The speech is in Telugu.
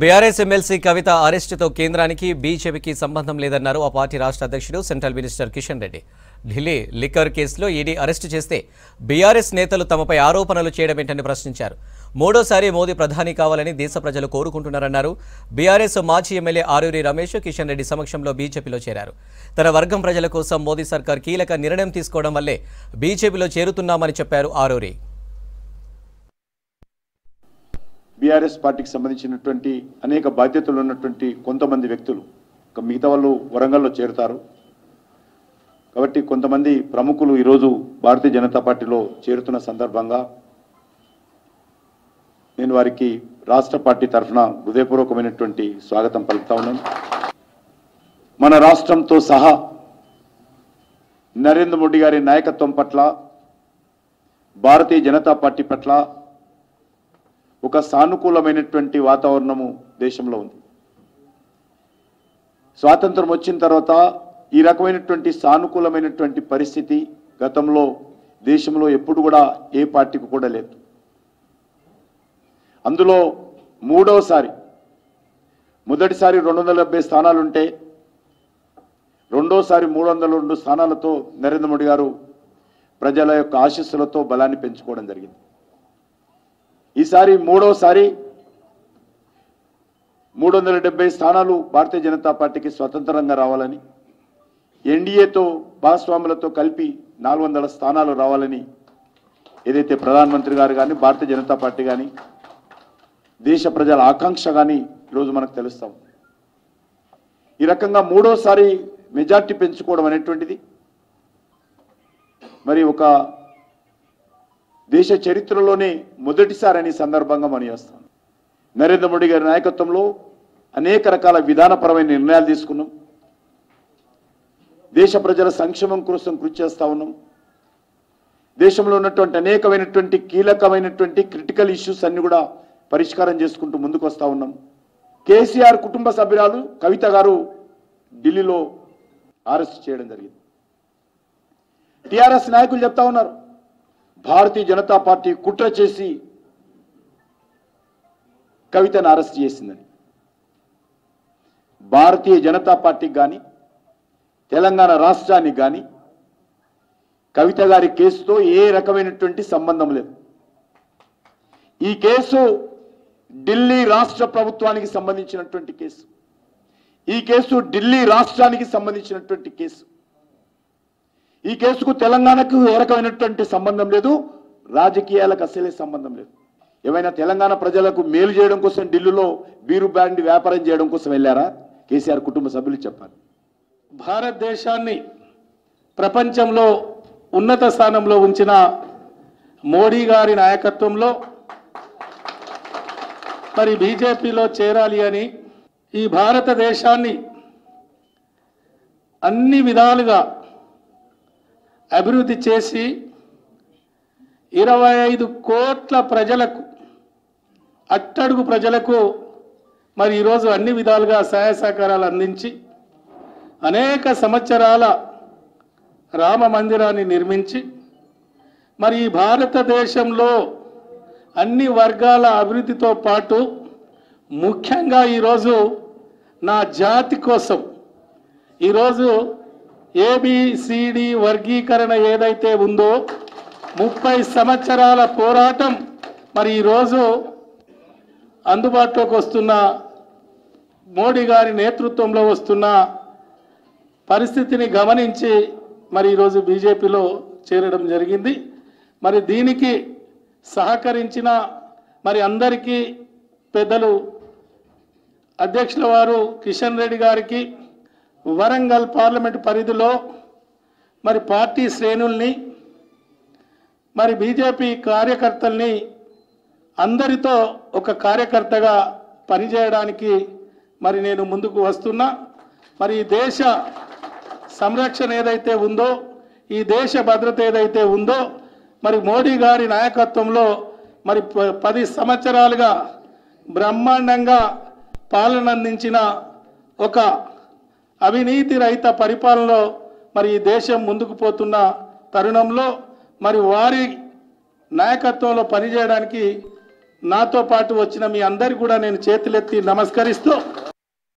బీఆర్ఎస్ ఎమ్మెల్సీ కవిత అరెస్టుతో కేంద్రానికి బీజేపీకి సంబంధం లేదన్నారు ఆ పార్టీ రాష్ట్ర అధ్యక్షుడు central minister Kishan Reddy. Delhi liquor కేసులో ఈడీ అరెస్టు చేస్తే బీఆర్ఎస్ నేతలు తమపై ఆరోపణలు చేయడమేంటని ప్రశ్నించారు. మూడోసారి మోదీ ప్రధాని కావాలని దేశ ప్రజలు కోరుకుంటున్నారన్నారు. బీఆర్ఎస్ మాజీ ఎమ్మెల్యే ఆరూరి రమేష్ కిషన్ రెడ్డి సమక్షంలో బీజేపీలో చేరారు. తన వర్గం ప్రజల కోసం మోదీ సర్కార్ కీలక నిర్ణయం తీసుకోవడం వల్లే బీజేపీలో చేరుతున్నామని చెప్పారు ఆరూరి. బీఆర్ఎస్ పార్టీకి సంబంధించినటువంటి అనేక బాధ్యతలు ఉన్నటువంటి కొంతమంది వ్యక్తులు మిగతా వాళ్ళు వరంగల్లో చేరుతారు. కాబట్టి కొంతమంది ప్రముఖులు ఈరోజు భారతీయ జనతా పార్టీలో చేరుతున్న సందర్భంగా నేను వారికి రాష్ట్ర పార్టీ తరఫున హృదయపూర్వకమైనటువంటి స్వాగతం పలుకుతా ఉన్నాను. మన రాష్ట్రంతో సహా నరేంద్ర మోడీ గారి నాయకత్వం పట్ల భారతీయ జనతా పార్టీ పట్ల ఒక సానుకూలమైనటువంటి వాతావరణము దేశంలో ఉంది. స్వాతంత్రం వచ్చిన తర్వాత ఈ రకమైనటువంటి సానుకూలమైనటువంటి పరిస్థితి గతంలో దేశంలో ఎప్పుడు కూడా ఏ పార్టీకి కూడా లేదు. అందులో మొదటిసారి 270 స్థానాలుంటే రెండోసారి 302 స్థానాలతో నరేంద్ర మోడీ గారు ప్రజల యొక్క ఆశీస్సులతో బలాన్ని పెంచుకోవడం జరిగింది. ఈసారి మూడోసారి 370 స్థానాలు భారతీయ జనతా పార్టీకి స్వతంత్రంగా రావాలని, ఎన్డీఏతో భాగస్వాములతో కలిపి 400 స్థానాలు రావాలని ఏదైతే ప్రధానమంత్రి గారు కానీ భారతీయ జనతా పార్టీ కానీ దేశ ప్రజల ఆకాంక్ష కానీ ఈరోజు మనకు తెలుస్తాం. ఈ రకంగా మూడోసారి మెజార్టీ పెంచుకోవడం అనేటువంటిది మరి ఒక దేశ చరిత్రలోనే మొదటిసారి అనే సందర్భంగా మనం చేస్తాం. నరేంద్ర మోడీ గారి నాయకత్వంలో అనేక రకాల విధానపరమైన నిర్ణయాలు తీసుకున్నాం. దేశ ప్రజల సంక్షేమం కోసం కృషి చేస్తూ ఉన్నాం. దేశంలో ఉన్నటువంటి అనేకమైనటువంటి కీలకమైనటువంటి క్రిటికల్ ఇష్యూస్ అన్ని కూడా పరిష్కారం చేసుకుంటూ ముందుకు వస్తూ ఉన్నాం. కేసీఆర్ కుటుంబ సభ్యురాలు కవిత గారు ఢిల్లీలో అరెస్ట్ చేయడం జరిగింది. టీఆర్ఎస్ నాయకులు చెప్తా ఉన్నారు, భారతీయ జనతా పార్టీ కుట్ర చేసి కవితను అరెస్ట్ చేసిందని. భారతీయ జనతా పార్టీకి కానీ తెలంగాణ రాష్ట్రానికి కానీ కవిత గారి కేసుతో ఏ రకమైనటువంటి సంబంధం లేదు. ఈ కేసు ఢిల్లీ రాష్ట్ర ప్రభుత్వానికి సంబంధించినటువంటి కేసు. ఈ కేసు ఢిల్లీ రాష్ట్రానికి సంబంధించినటువంటి కేసు. ఈ కేసుకు తెలంగాణకు ఏ రకమైనటువంటి సంబంధం లేదు, రాజకీయాలకు అసలే సంబంధం లేదు. ఏమైనా తెలంగాణ ప్రజలకు మేలు చేయడం కోసం ఢిల్లీలో బీరు బ్రాండ్ వ్యాపారం చేయడం కోసం వెళ్ళారా కేసీఆర్ కుటుంబ సభ్యులు చెప్పాలి. భారతదేశాన్ని ప్రపంచంలో ఉన్నత స్థానంలో ఉంచిన మోడీ గారి నాయకత్వంలో మరి బీజేపీలో చేరాలి అని, ఈ భారతదేశాన్ని అన్ని విధాలుగా అభివృద్ధి చేసి 25 కోట్ల ప్రజలకు, అట్టడుగు ప్రజలకు మరి ఈరోజు అన్ని విధాలుగా సహాయ సహకారాలు అందించి అనేక సంవత్సరాల రామ మందిరాన్ని నిర్మించి మరి ఈ భారతదేశంలో అన్ని వర్గాల అభివృద్ధితో పాటు ముఖ్యంగా ఈరోజు నా జాతి కోసం ఈరోజు ఏబిసిడి వర్గీకరణ ఏదైతే ఉందో 30 సంవత్సరాల పోరాటం మరి ఈరోజు అందుబాటులోకి వస్తున్న మోడీ గారి నేతృత్వంలో వస్తున్న పరిస్థితిని గమనించి మరి ఈరోజు బీజేపీలో చేరడం జరిగింది. మరి దీనికి సహకరించిన మరి అందరికీ పెద్దలు అధ్యక్షుల వారు కిషన్ రెడ్డి గారికి, వరంగల్ పార్లమెంట్ పరిధిలో మరి పార్టీ శ్రేణుల్ని మరి బీజేపీ కార్యకర్తల్ని అందరితో ఒక కార్యకర్తగా పనిచేయడానికి మరి నేను ముందుకు వస్తున్నా. మరి ఈ దేశ సంరక్షణ ఏదైతే ఉందో, ఈ దేశ భద్రత ఏదైతే ఉందో మరి మోడీ గారి నాయకత్వంలో మరి 10 సంవత్సరాలుగా బ్రహ్మాండంగా పాలన అందించిన ఒక అవినీతి రహిత పరిపాలనలో మరి ఈ దేశం ముందుకు పోతున్న తరుణంలో మరి వారి నాయకత్వంలో పనిచేయడానికి నాతో పాటు వచ్చిన మీ అందరికి కూడా నేను చేతులెత్తి నమస్కరిస్తూ